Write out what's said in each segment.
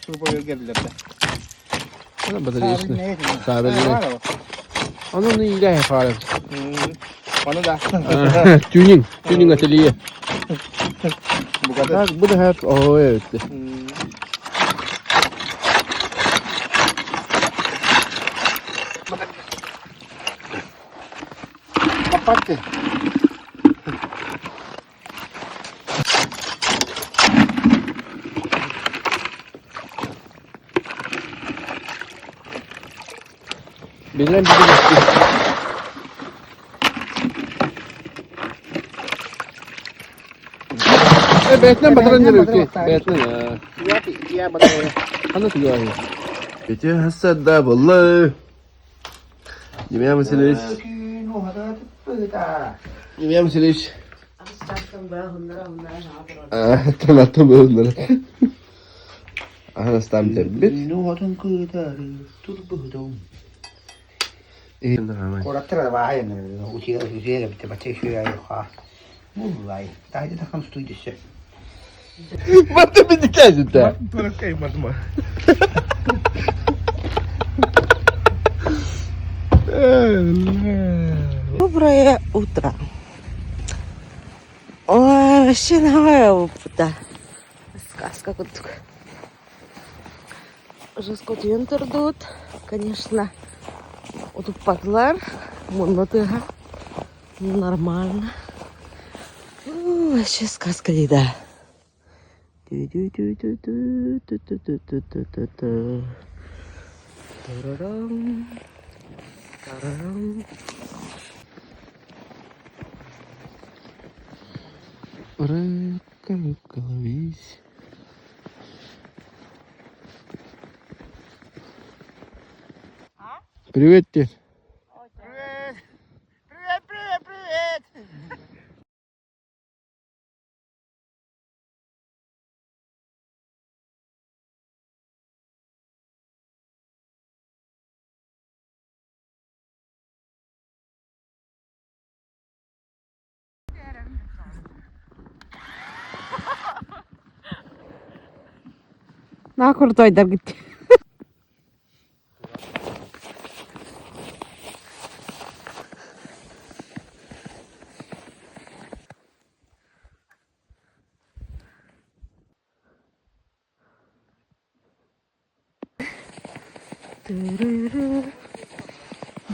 turboya gelirlerdi. Ana batarya Sabit neye gidiyor? Sabit Ha, ne? var o. Onun iyi de yaparım. Onu da. Tuning atölye. Bu kadar. Bak bu da hep o evet. Kapattı. Bilmem bir de Betlen bataran ülke. Betlen ya. Iya betul. Ana tuh ya. Itu hasad dah boleh. Gimana meselis? Gimana meselis? Tamam bunlar. Ana stam terbit. Koratır var ya. Uçuyor uçuyor bir baca şu ya ha. Mulai. Tadi dah kan setuju sih. Mata bir dikkat et. Pakai mas. Доброе утро. Ой, вообще новая опыта. Сказка вот тут. Уже скот йонтырдут. Конечно, вот упадлар. Монотыга. Нормально. Вообще сказка лида. Тарарам. Тарарам. Проколовись. Привет, дед. Привет. Привет, привет, привет. На крутой да gitti.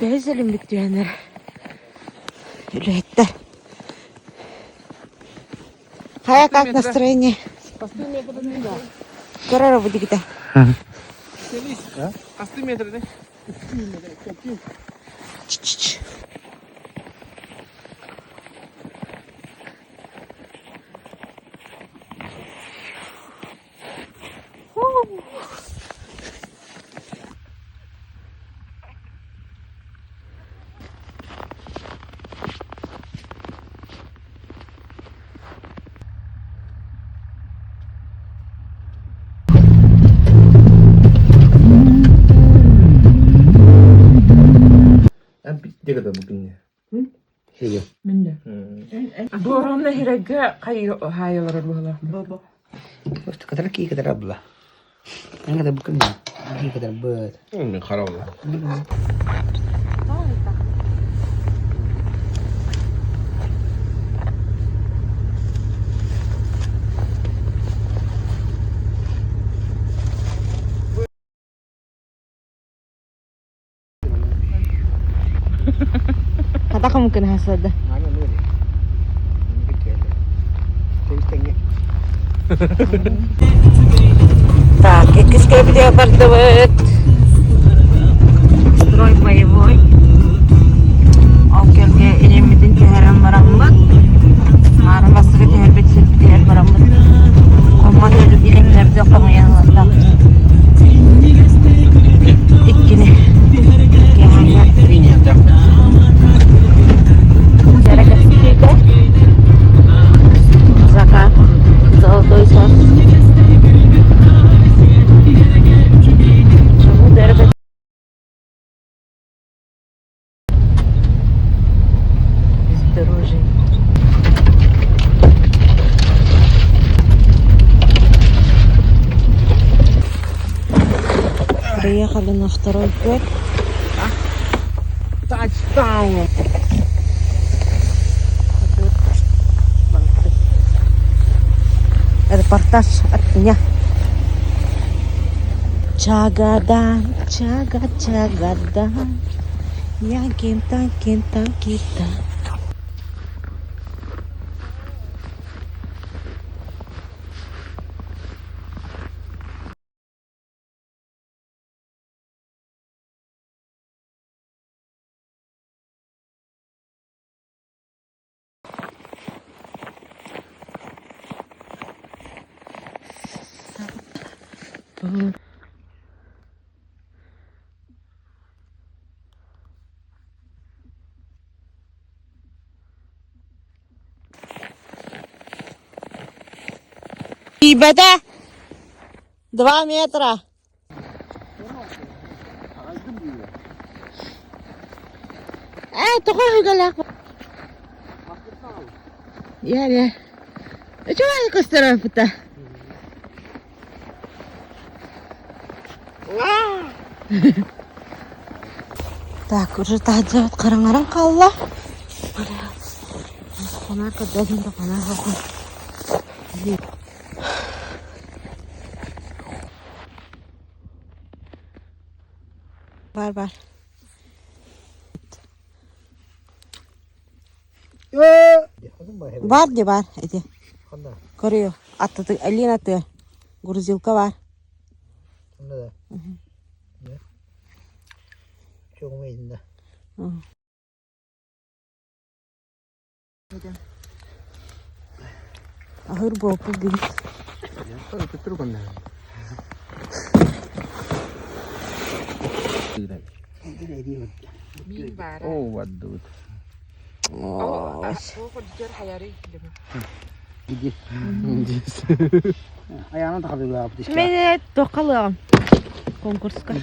Безелим бitiyor Юлетта. Как настроение? Скоро будет где-то. Asli metrede. Чич-чич. Dia kata buktinya. Şöyle. Minne. Boronda hirage hayalları böyle. Baba. Terus kata lagi kata rabla. Yang kata buktinya. Lagi kata bet. Ne karavla. Kata mungkin hasad. Mana lu ni? Tengah. Так, киская где обордывает. Строй боевой. Окерге элементин тегерен барамбыт. Марын басыгы тегербет сülpütер барамбыт. Коммат ölüp ilemlerde komayanlarda. İkkini. Закат. Золотой сон. Чему дербет? Бездорожье. Приехали на второй год. Touchdown! Репортаж от меня. Чагадан, чагадан. Я кинта. Ребята, 2 метра. Такой галак. Я. Чего я костеров-то? Так, уже тадза караңаран калла. Кана кададын да кана хакын. Бар. Бар. Эти. Көрüyor. Атты Алина ты. Грузилка бар. Onda da. Ne? Çok meydinde. Ahır bu gün. Sonra tutur bana. مين بعرف Oh, ودود. هو خد جرح يا ريت Gidiyor. Ayağına takılıyor abi işte. Mene tokalım. Konkurska.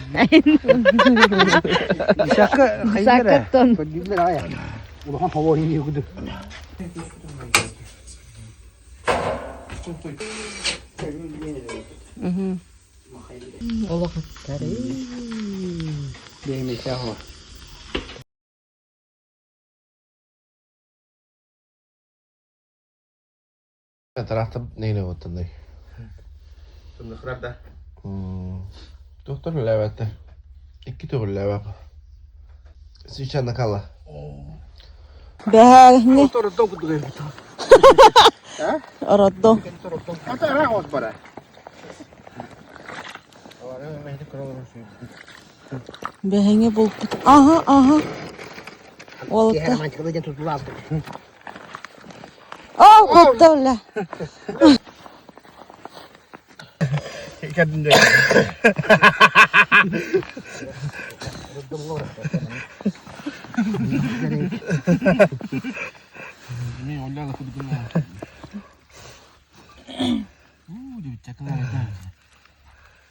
Şaka Sakatton. Gidiyor ayağı. Ulan hava iniyor gidiyor. Allah kutları. Benim hava. Tarafta neyle ottun? Tımlıklar da. Doktor levette. 2 tur levap. Sıçan kala. Behagni. Motor tok duruyor. Oroddo. Ata rahat bara. Behenge bulup. Aha. Oldu. Hemen çıkılınca tutulur. Oh, kutlarla. Kadın da. Ne oldu la kudu kuna. Di cakla ada.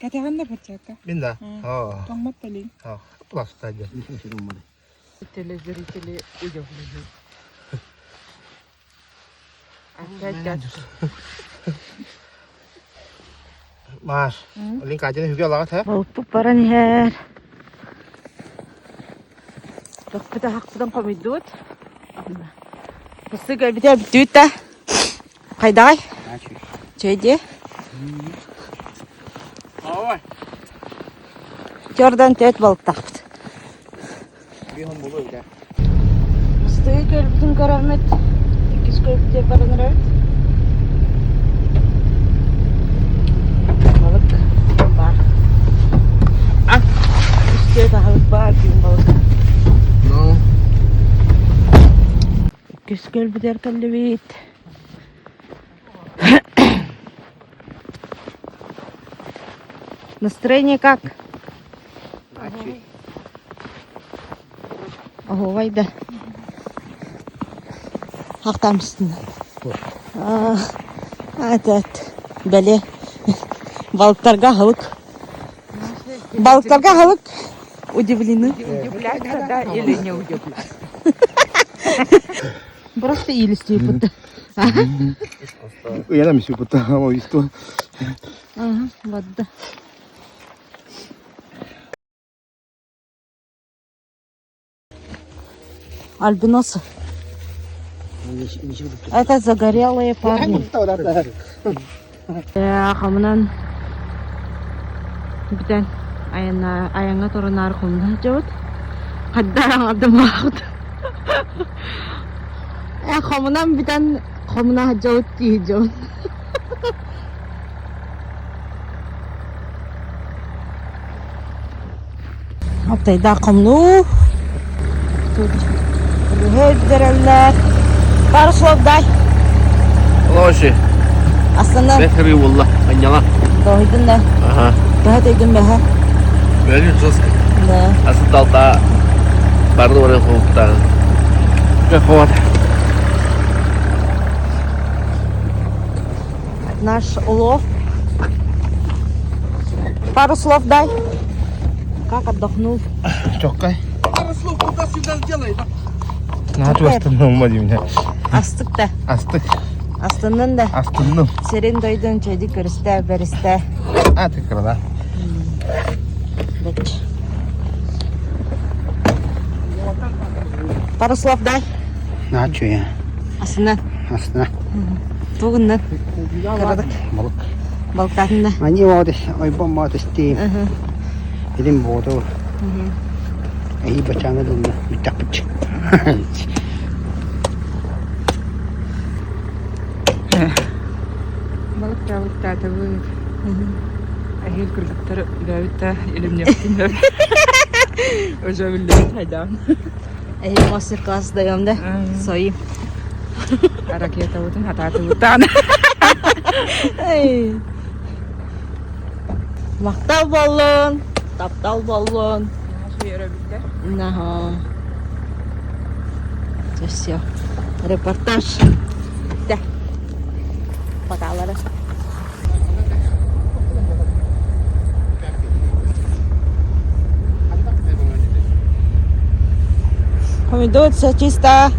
كتغنى anda berjaga Binda. Oh. tomat paling Oh, plus saja. tele ujung dulu ada Mas, link aja nih juga lah, Balık paran her. Bak bir de haklıdan komidut. Nasıl gel bir de bir de. Kayday. Çeydi. Oy. Jordan tet balık taktı. Bir hon bulu bir de. Mıstığı gel bütün karamet. İkiz koy bir de paran evet. Balık var. Ah. İşte de balık var bir balık. No. İkiz koy bir de kalbit. Настроение как? Ого, вайда. Актамсың. Этот. Бәле. Балыктарға халық. Балыктарға халық. Удивлены. удивляться да или не удивляться Просто елестей будто. Я нам еще пытался, что. Ага, вода. Альбиносы. Это загорелые парни. Хамнан битен аянга торунар хумна жот. Хаддаран адымахт. Хамнан битен хамна жот ти жот. Аптайда камну. Тут هيدرلات بارصوب داي Лоши. أصلاً Бехри والله. Аньяла. توهيدنا Ага. توهيدنا بها Very жестко. لا Асфальта. Бардовый хлопта. Как вот. наш улов. Пару слов дай. Как отдохнул? Чокай. Пару слов куда сюда сделай. На останови меня. Астыкта. Астынын да. Астынным. Серен дойдun чайды көрісті, берісті. Ты крада. Пару слов дай. На чё я? Астынан. Астына. Туғыннан. Кырдық. Балык. Балықтатын да. Они вот ойбом вот стим. Идем воду. Эй, бачанга думаю, битапыч. Balık balıkta tabii. Ahil kırgıtları böğütte elim yaptım. Oca bildim haydan. Әйел мастер класс даем да. Сойым. Аракета утun hatata utan. Мақтал болын. Таптал болын. Şu yere bitti. Наха. Все. Репортаж. Да. Фотолары. Помидор все чисто.